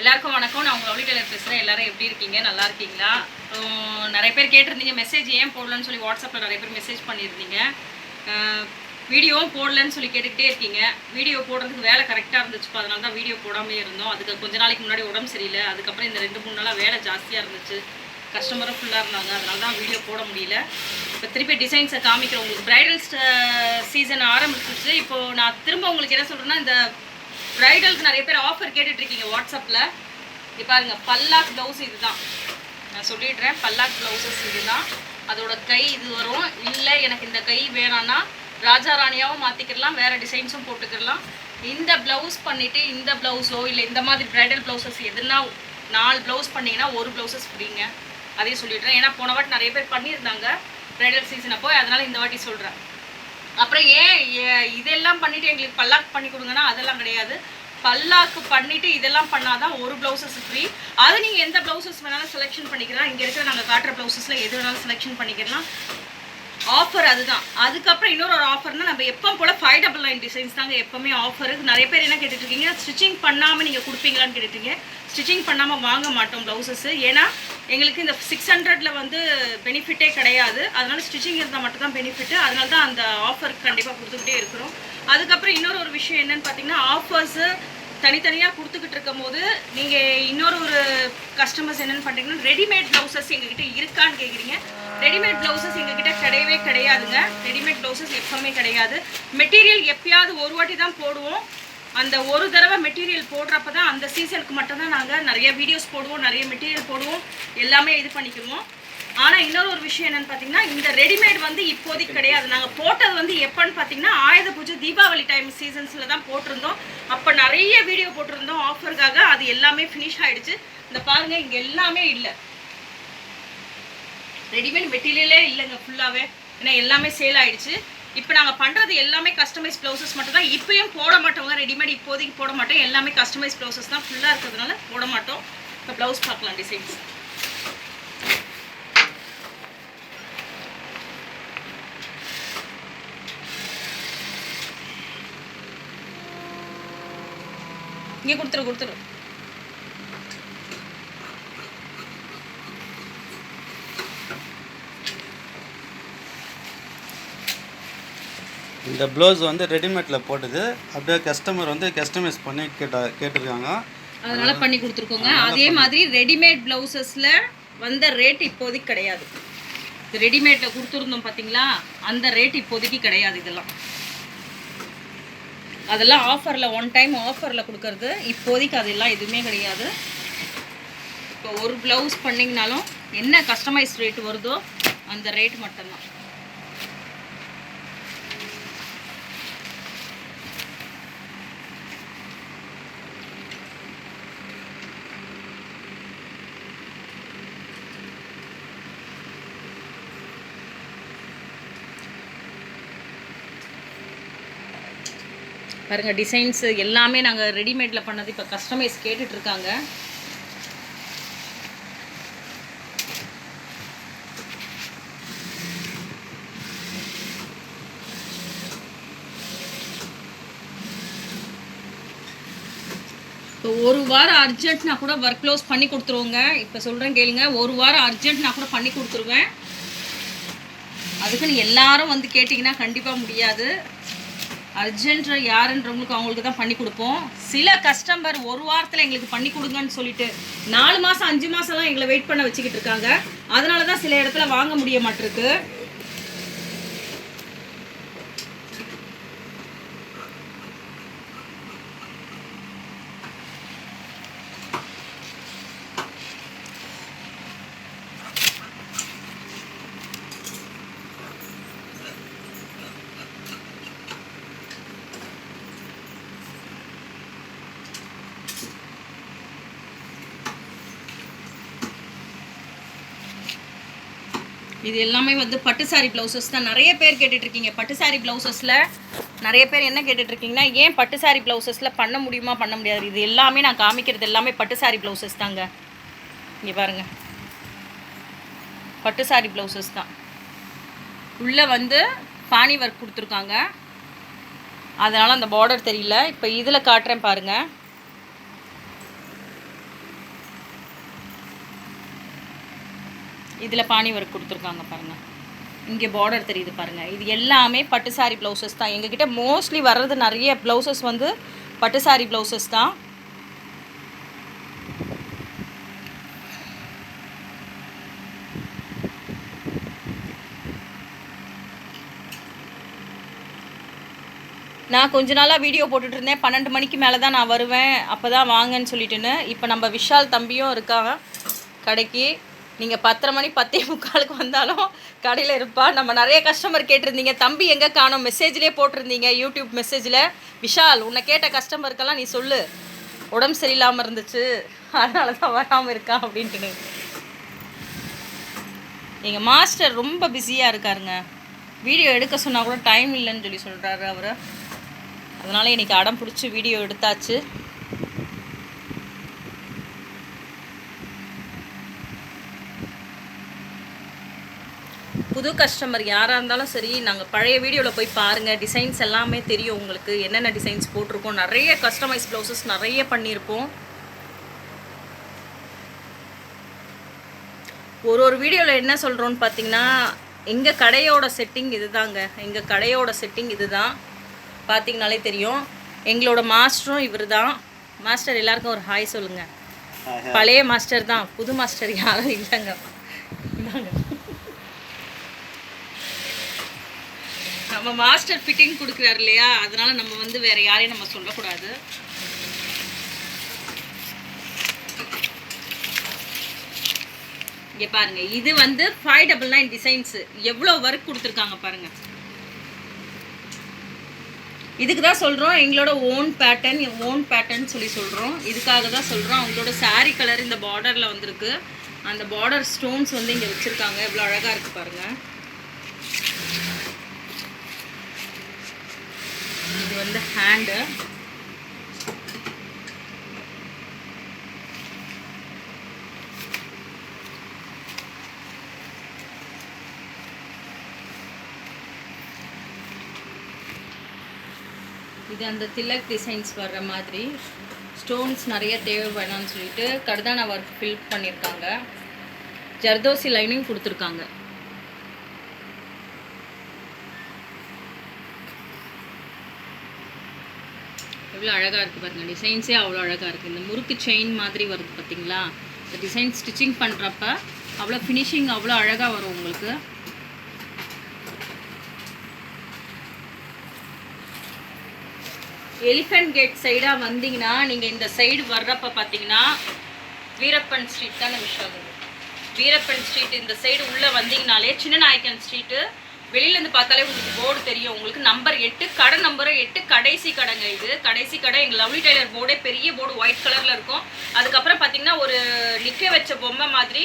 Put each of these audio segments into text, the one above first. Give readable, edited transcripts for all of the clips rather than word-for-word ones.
எல்லாருக்கும் வணக்கம். நான் உங்கள் லவ்லி டெய்லர் பேசுகிறேன். எல்லாரும் எப்படி இருக்கீங்க? நல்லா இருக்கீங்களா? நிறைய பேர் கேட்டிருந்தீங்க மெசேஜ் ஏன் போடலன்னு சொல்லி. வாட்ஸ்அப்பில் நிறைய பேர் மெசேஜ் பண்ணியிருந்தீங்க. வீடியோவும் போடலன்னு சொல்லி கேட்டுக்கிட்டே இருக்கீங்க. வீடியோ போடுறதுக்கு வேலை கரெக்டாக இருந்துச்சுப்பா, அதனால தான் வீடியோ போடாமே இருந்தோம். அதுக்கு கொஞ்ச நாளைக்கு முன்னாடி உடம்பு சரியில்லை. அதுக்கப்புறம் இந்த 2-3 நாளாக வேலை ஜாஸ்தியாக இருந்துச்சு. கஸ்டமரும் ஃபுல்லாக இருந்தாங்க, அதனால தான் வீடியோ போட முடியல. இப்போ திருப்பி டிசைன்ஸை காமிக்கிறேன். உங்களுக்கு ப்ரைடல் சீசன் ஆரம்பிச்சிச்சு. இப்போது நான் திரும்ப உங்களுக்கு என்ன சொல்கிறேன்னா, இந்த ப்ரைடலுக்கு நிறைய பேர் ஆஃபர் கேட்டுட்ருக்கீங்க வாட்ஸ்அப்பில். இப்போ பாருங்க, பல்லாக் ப்ளவுஸ் இதுதான். நான் சொல்லிடுறேன், பல்லாக் ப்ளவுசஸ் இதுதான். அதோட கை இது வரும். இல்லை எனக்கு இந்த கை வேணான்னா ராஜா ராணியாவும் மாற்றிக்கிடலாம், வேறு டிசைன்ஸும் போட்டுக்கிடலாம். இந்த ப்ளவுஸ் பண்ணிவிட்டு இந்த ப்ளவுஸோ இல்லை இந்த மாதிரி ப்ரைடல் ப்ளவுசஸ் எதுனா 4 ப்ளவுஸ் பண்ணிங்கன்னா 1 ப்ளவுசஸ் ஃப்ரீங்க. அதையும் சொல்லிடுறேன். ஏன்னா போன வாட்டி நிறைய பேர் பண்ணியிருந்தாங்க ப்ரைடல் சீசன் அப்போ, அதனால் இந்த வாட்டி சொல்கிறேன். அப்புறம் ஏன் இதெல்லாம் பண்ணிவிட்டு எங்களுக்கு பல்லாக்கு பண்ணி கொடுங்கன்னா அதெல்லாம் கிடையாது. பல்லாக்கு பண்ணிவிட்டு இதெல்லாம் பண்ணால் தான் 1 ப்ளவுசஸ் ஃப்ரீ. அதை நீங்கள் எந்த ப்ளவுசஸ் வேணாலும் செலெக்ஷன் பண்ணிக்கலாம். இங்கே இருக்கிற நாங்கள் காட்டுற ப்ளவுசஸில் எது வேணாலும் செலெக்ஷன் பண்ணிக்கலாம். ஆஃபர் அதுதான். அதுக்கப்புறம் இன்னொரு ஆஃபர்னால், நம்ம எப்போ போல் 599 டிசைன்ஸ் தாங்க எப்போவுமே ஆஃபர். நிறைய பேர் என்ன கேட்டுட்ருக்கீங்க, ஸ்டிச்சிங் பண்ணாமல் நீங்கள் கொடுப்பீங்களான்னு கேட்டுட்டீங்க. ஸ்டிச்சிங் பண்ணாமல் வாங்க மாட்டோம் ப்ளவுசஸ்ஸு. ஏன்னா எங்களுக்கு இந்த 600 வந்து பெனிஃபிட்டே கிடையாது. அதனால் ஸ்டிச்சிங் இருந்தால் மட்டும் தான் பெனிஃபிட்டு. அதனால தான் அந்த ஆஃபர் கண்டிப்பாக கொடுத்துக்கிட்டே இருக்கிறோம். அதுக்கப்புறம் இன்னொரு விஷயம் என்னென்னு பார்த்தீங்கன்னா, ஆஃபர்ஸு தனித்தனியாக கொடுத்துக்கிட்டு இருக்கும் போது நீங்கள் இன்னொரு கஸ்டமர்ஸ் என்னென்னு பண்ணுறீங்கன்னா, ரெடிமேட் ப்ளவுசஸ் எங்ககிட்ட இருக்கான்னு கேட்குறீங்க. ரெடிமேட் ப்ளவுசஸ் எங்ககிட்ட கிடையவே கிடையாதுங்க. ரெடிமேட் ப்ளவுசஸ் எப்பவுமே கிடையாது. மெட்டீரியல் எப்பயாவது ஒரு வாட்டி தான் போடுவோம். அந்த ஒரு தடவை மெட்டீரியல் போடுறப்ப தான் அந்த சீசனுக்கு மட்டும்தான் நாங்கள் நிறைய வீடியோஸ் போடுவோம், நிறைய மெட்டீரியல் போடுவோம், எல்லாமே இது பண்ணிக்குவோம். ஆனால் இன்னொரு விஷயம் என்னென்னு பார்த்தீங்கன்னா, இந்த ரெடிமேட் வந்து இப்போதைக்கு கிடையாது. நாங்கள் போட்டது வந்து எப்போன்னு பார்த்தீங்கன்னா, ஆயுத பூஜை தீபாவளி டைம் சீசன்ஸில் தான் போட்டிருந்தோம். அப்போ நிறைய வீடியோ போட்டிருந்தோம் ஆஃபருக்காக. அது எல்லாமே ஃபினிஷ் ஆகிடுச்சு. இந்த பாருங்கள், இங்கே எல்லாமே இல்லை, ரெடிமேட் மெட்டீரியலே இல்லைங்க ஃபுல்லாகவே. ஏன்னா எல்லாமே சேல் ஆகிடுச்சு. இப்போ நாங்கள் பண்ணுறது எல்லாமே கஸ்டமைஸ் ப்ளவுசஸ் மட்டும் தான். இப்போயும் போட மாட்டோங்க, ரெடிமேட் இப்போதைக்கு போட மாட்டோம். எல்லாமே கஸ்டமைஸ் ப்ளவுசஸ் தான் ஃபுல்லாக இருக்கிறதுனால போட மாட்டோம். இப்போ ப்ளவுஸ் பார்க்கலாம், டிசைன்ஸ். இங்கே கொடுத்துரு. இந்த ப்ளவுஸ் வந்து ரெடிமேடில் போட்டது. அப்படியே கஸ்டமர் வந்து கஸ்டமைஸ் பண்ணி கேட்டிருக்காங்க, அதனால் பண்ணி கொடுத்துருக்கோங்க. அதே மாதிரி ரெடிமேட் ப்ளவுசஸில் வந்த ரேட் இப்போதைக்கு கிடையாது. இது ரெடிமேடில் கொடுத்துருந்தோம் பார்த்தீங்களா, அந்த ரேட் இப்போதைக்கு கிடையாது. அதெல்லாம் ஆஃபரில், 1 டைம் ஆஃபரில் கொடுக்கறது. இப்போதைக்கு அதெல்லாம் எதுவுமே கிடையாது. இப்போ ஒரு ப்ளவுஸ் பண்ணிங்கனாலும் என்ன கஸ்டமைஸ் ரேட் வருதோ அந்த ரேட் மட்டும்தான். பாருங்கள், டிசைன்ஸு எல்லாமே நாங்கள் ரெடிமேடில் பண்ணது. இப்போ கஸ்டமைஸ் கேட்டுட்ருக்காங்க. இப்போ 1 வாரம் அர்ஜென்ட்னா கூட ஒர்க் க்ளோஸ் பண்ணி கொடுத்துருவோங்க. இப்போ சொல்கிறேன் கேளுங்க, 1 வாரம் அர்ஜென்ட்னா கூட பண்ணி கொடுத்துருவேன். அதுக்குன்னு எல்லாரும் வந்து கேட்டிங்கன்னா கண்டிப்பாக முடியாது. அர்ஜென்ட் யாருன்றவங்களுக்கு அவங்களுக்கு தான் பண்ணி கொடுப்போம். சில கஸ்டமர் 1 வாரத்தில் எங்களுக்கு பண்ணி கொடுங்கன்னு சொல்லிட்டு 4 மாதம் 5 மாதம்லாம் எங்களை வெயிட் பண்ண வச்சுக்கிட்டு இருக்காங்க. அதனால தான் சில இடத்துல வாங்க முடிய மாட்டிருக்கு. இது எல்லாமே வந்து பட்டு சாரி ப்ளவுசஸ் தான். நிறைய பேர் கேட்டுட்ருக்கீங்க பட்டு சாரி ப்ளவுசஸில். நிறைய பேர் என்ன கேட்டுட்ருக்கீங்கன்னா, ஏன் பட்டு சாரி ப்ளவுசஸில் பண்ண முடியுமா பண்ண முடியாது. இது எல்லாமே நான் காமிக்கிறது எல்லாமே பட்டு சாரி ப்ளவுசஸ் தாங்க. இங்கே பாருங்கள், பட்டு சாரி ப்ளவுசஸ் தான். உள்ளே வந்து பானி ஒர்க் கொடுத்துருக்காங்க, அதனால் அந்த பார்டர் தெரியல. இப்போ இதில் காட்டுறேன் பாருங்கள். இதில் பானி ஒர்க் கொடுத்துருக்காங்க பாருங்கள். இங்கே பார்டர் தெரியுது பாருங்கள். இது எல்லாமே பட்டு சாரி ப்ளவுசஸ் தான். எங்ககிட்ட மோஸ்ட்லி வர்றது நிறைய ப்ளவுசஸ் வந்து பட்டு சாரி ப்ளவுசஸ் தான். நான் கொஞ்ச நாளாக வீடியோ போட்டுட்டு இருந்தேன். 12 மணிக்கு மேலே தான் நான் வருவேன், அப்போ தான் வாங்கன்னு சொல்லிட்டுன்னு. இப்போ நம்ம விஷால் தம்பியும் இருக்காங்க கடைக்கு. நீங்கள் 10:30 மணி 10:45 வந்தாலும் கடையில் இருப்பா. நம்ம நிறைய கஸ்டமர் கேட்டிருந்தீங்க, தம்பி எங்கே காணோம், மெசேஜ்லேயே போட்டிருந்தீங்க யூடியூப் மெசேஜில். விஷால் உன்னை கேட்ட கஸ்டமருக்கெல்லாம் நீ சொல்லு, உடம்பு சரியில்லாமல் இருந்துச்சு அதனால தான் வராமல் இருக்கான் அப்படின்ட்டு. எங்கள் மாஸ்டர் ரொம்ப பிஸியாக இருக்காருங்க. வீடியோ எடுக்க சொன்னால் கூட டைம் இல்லைன்னு சொல்லி சொல்கிறாரு அவர். அதனால் இன்றைக்கி அடம் பிடிச்சி வீடியோ எடுத்தாச்சு. புது கஸ்டமர் யாராக இருந்தாலும் சரி, நாங்கள் பழைய வீடியோவில் போய் பாருங்கள். டிசைன்ஸ் எல்லாமே தெரியும் உங்களுக்கு, என்னென்ன டிசைன்ஸ் போட்டிருக்கோம். நிறைய கஸ்டமைஸ் ப்ளவுசஸ் நிறைய பண்ணியிருப்போம். ஒரு வீடியோவில் என்ன சொல்கிறோன்னு பார்த்தீங்கன்னா, எங்கள் கடையோட செட்டிங் இது தாங்க. எங்கள் கடையோட செட்டிங் இது தான். பார்த்தீங்கனாலே தெரியும். எங்களோட மாஸ்டரும் இவர் தான். மாஸ்டர் எல்லாருக்கும் ஒரு ஹாய் சொல்லுங்கள். பழைய மாஸ்டர் தான், புது மாஸ்டர் யாரும் இல்லைங்க. நம்ம மாஸ்டர் ஃபிட்டிங் கொடுக்குறாரு இல்லையா, அதனால நம்ம வந்து வேறு யாரையும் நம்ம சொல்லக்கூடாது. இங்கே பாருங்கள், இது வந்து 599 டிசைன்ஸு. எவ்வளோ ஒர்க் கொடுத்துருக்காங்க பாருங்கள். இதுக்கு தான் சொல்கிறோம் எங்களோட ஓன் பேட்டர்ன் சொல்லி சொல்கிறோம். இதுக்காக தான் சொல்கிறோம். அவங்களோட சாரீ கலர் இந்த பார்டரில் வந்திருக்கு. அந்த பார்டர் ஸ்டோன்ஸ் வந்து இங்கே வச்சுருக்காங்க. எவ்வளோ அழகாக இருக்குது பாருங்கள். இது வந்து ஹேண்டு. இது அந்த திலக் டிசைன்ஸ் வர்ற மாதிரி ஸ்டோன்ஸ் நிறைய தேவை வேணாம்னு சொல்லிட்டு கர்தானா ஒர்க் ஃபில் பண்ணியிருக்காங்க. ஜர்தோசி லைனிங் கொடுத்துருக்காங்க. எவ்வளோ அழகாக இருக்குது பாருங்கள். டிசைன்ஸே அவ்வளோ அழகாக இருக்குது. இந்த முறுக்கு செயின் மாதிரி வருது பார்த்தீங்களா. இந்த டிசைன் ஸ்டிச்சிங் பண்ணுறப்ப அவ்வளோ ஃபினிஷிங் அவ்வளோ அழகாக வரும் உங்களுக்கு. எலிஃபென்ட் கேட் சைடாக வந்தீங்கன்னா, நீங்கள் இந்த சைடு வர்றப்ப பார்த்தீங்கன்னா வீரப்பன் ஸ்ட்ரீட் தானே விஷயம். வீரப்பன் ஸ்ட்ரீட் இந்த சைடு உள்ளே வந்தீங்கனாலே சின்ன நாயக்கன் ஸ்ட்ரீட்டு. வெளியிலேருந்து பார்த்தாலே உங்களுக்கு போர்டு தெரியும். உங்களுக்கு நம்பர் 8, கடை நம்பர் 8, கடைசி கடைங்க. இது கடைசி கடை. எங்கள் லவ்லி டெய்லர் போர்டே பெரிய போர்டு ஒயிட் கலரில் இருக்கும். அதுக்கப்புறம் பார்த்தீங்கன்னா ஒரு நிற்க வச்ச பொம்மை மாதிரி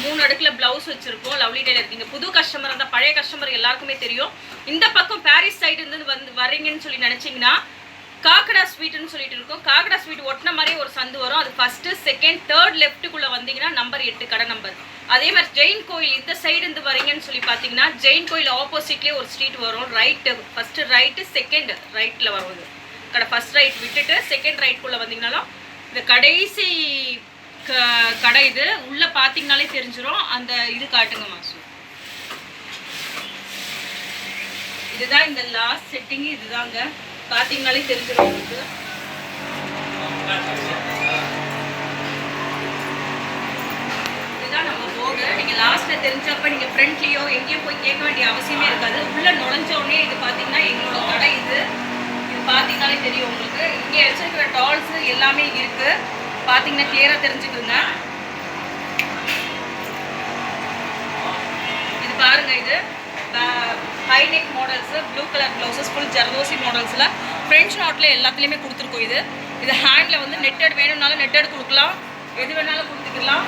3 அடுக்கில் ப்ளவுஸ் வச்சுருக்கோம் லவ்லி டெய்லர். நீங்கள் புது கஸ்டமர் அந்த பழைய கஸ்டமர் எல்லாருக்குமே தெரியும். இந்த பக்கம் பாரிஸ் சைடு இருந்து வரீங்கன்னு சொல்லி நினச்சிங்கன்னா காக்கடா ஸ்வீட்டுன்னு சொல்லிட்டு இருக்கும். காக்கடா ஸ்வீட் ஒட்டின மாதிரி ஒரு சந்து வரும். அது ஃபஸ்ட்டு, செகண்ட், தேர்ட் லெஃப்ட்டுக்குள்ளே வந்தீங்கன்னா நம்பர் 8 கடை நம்பர். அதே மாதிரி ஜெயின் கோயில் இந்த சைடு இருந்து வரீங்கன்னு சொல்லி பார்த்தீங்கன்னா ஜெயின் கோயில் ஆப்போசிட்லேயே ஒரு ஸ்ட்ரீட் வரும். ரைட்டு, ஃபஸ்ட்டு ரைட்டு, செகண்ட் ரைட்டில் வரும். இது கடை ஃபஸ்ட் ரைட் விட்டுட்டு செகண்ட் ரைட்குள்ளே வந்தீங்கனாலும் இந்த கடைசி கடை. இது உள்ளே பார்த்தீங்கனாலே தெரிஞ்சிடும். அந்த இது காட்டுங்க மாசு. இதுதான் இந்த லாஸ்ட் செட்டிங். இதுதாங்க பார்த்தீங்கனாலே தெரிஞ்சிடும் உங்களுக்கு. இதுதான் நம்ம போர்டு. நீங்கள் லாஸ்ட்டில் தெரிஞ்சப்போ நீங்கள் ஃப்ரண்ட்லேயோ எங்கேயும் போய் கேட்க வேண்டிய அவசியமே இருக்காது. உள்ளே நுழைஞ்சோடனே இது பார்த்தீங்கன்னா எங்களோட கடை. இது பார்த்தீங்கனாலே தெரியும் உங்களுக்கு. இங்கே வச்சுருக்கிற டால்ஸு எல்லாமே இருக்குது. பார்த்தீங்கன்னா கிளியராக தெரிஞ்சுக்குங்க. இது பாருங்கள். இது high neck models, blue colour blouses, full zardozi மாடல்ஸில் ஃப்ரெஞ்ச் நாட்டில் எல்லாத்துலேயுமே கொடுத்துருக்கோம். இது ஹேண்டில் வந்து நெட்டட் வேணும்னாலும் நெட்டட் கொடுக்கலாம், எது வேணாலும் கொடுத்துக்கலாம்.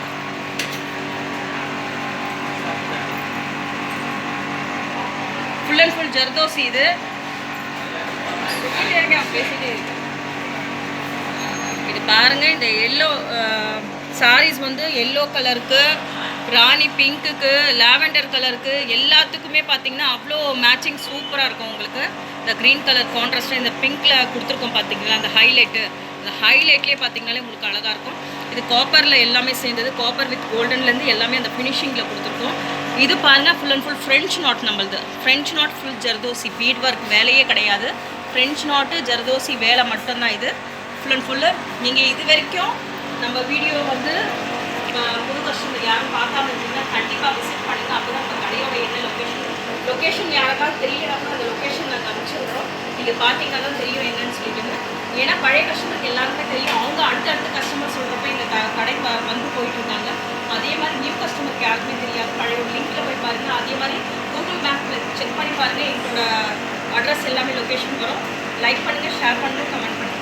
Full and full zardozi. இது பேசிட்டே இருக்கு. இது பாருங்கள். இந்த எல்லோ சாரீஸ் வந்து எல்லோ கலருக்கு, ராணி பிங்க்குக்கு, லாவெண்டர் கலருக்கு எல்லாத்துக்குமே பார்த்தீங்கன்னா அவ்வளோ மேட்சிங் சூப்பராக இருக்கும் உங்களுக்கு. இந்த க்ரீன் கலர் கான்ட்ராஸ்ட்டாக இந்த பிங்க்கில் கொடுத்துருக்கோம் பார்த்தீங்களா. அந்த ஹைலைட்டு, அந்த ஹைலைட்லேயே பார்த்தீங்கனாலே உங்களுக்கு அழகாக இருக்கும். இது காப்பரில் எல்லாமே சேர்ந்தது, காப்பர் வித் கோல்டன்லேருந்து எல்லாமே அந்த ஃபினிஷிங்கில் கொடுத்துருக்கோம். இது பாருங்கள் full and full French knot நம்மளது. French knot full zardozi, bead work வேலையே கிடையாது. ஃப்ரெஞ்ச் நாட்டு ஜர்தோசி வேலை மட்டும்தான் இது ஃபுல் அண்ட் ஃபுல்லு. நீங்கள் இது வரைக்கும் நம்ம வீடியோ வந்து புது கஸ்டமர் யாரும் பார்க்காம இருந்தீங்கன்னா கண்டிப்பாக விசிட் பண்ணுங்கள். அப்போ தான் நம்ம கடையோட என்ன லொக்கேஷன் யாருக்காவது தெரியலன்னா அந்த லொக்கேஷன் நாங்கள் அனுப்பிச்சிடுறோம். நீங்கள் பார்த்தீங்கன்னா தான் தெரியும் என்னன்னு சொல்லிட்டு. ஏன்னா பழைய கஸ்டமருக்கு எல்லாருமே தெரியும், அவங்க அடுத்தடுத்த கஸ்டமர் சொல்கிறப்ப எங்கள் கடை வந்து போயிட்டு இருக்காங்க. அதே மாதிரி நியூ கஸ்டமருக்கு யாருக்குமே தெரியாது. பழைய லிங்க்கில் போய் பாருங்கள். அதே மாதிரி கூகுள் மேப்பில் செக் பண்ணி பாருங்கள், எங்களோட அட்ரஸ் எல்லாமே லொக்கேஷன் வரும். லைக் பண்ணுங்கள், ஷேர் பண்ணுங்கள், கமெண்ட் பண்ணுங்கள்.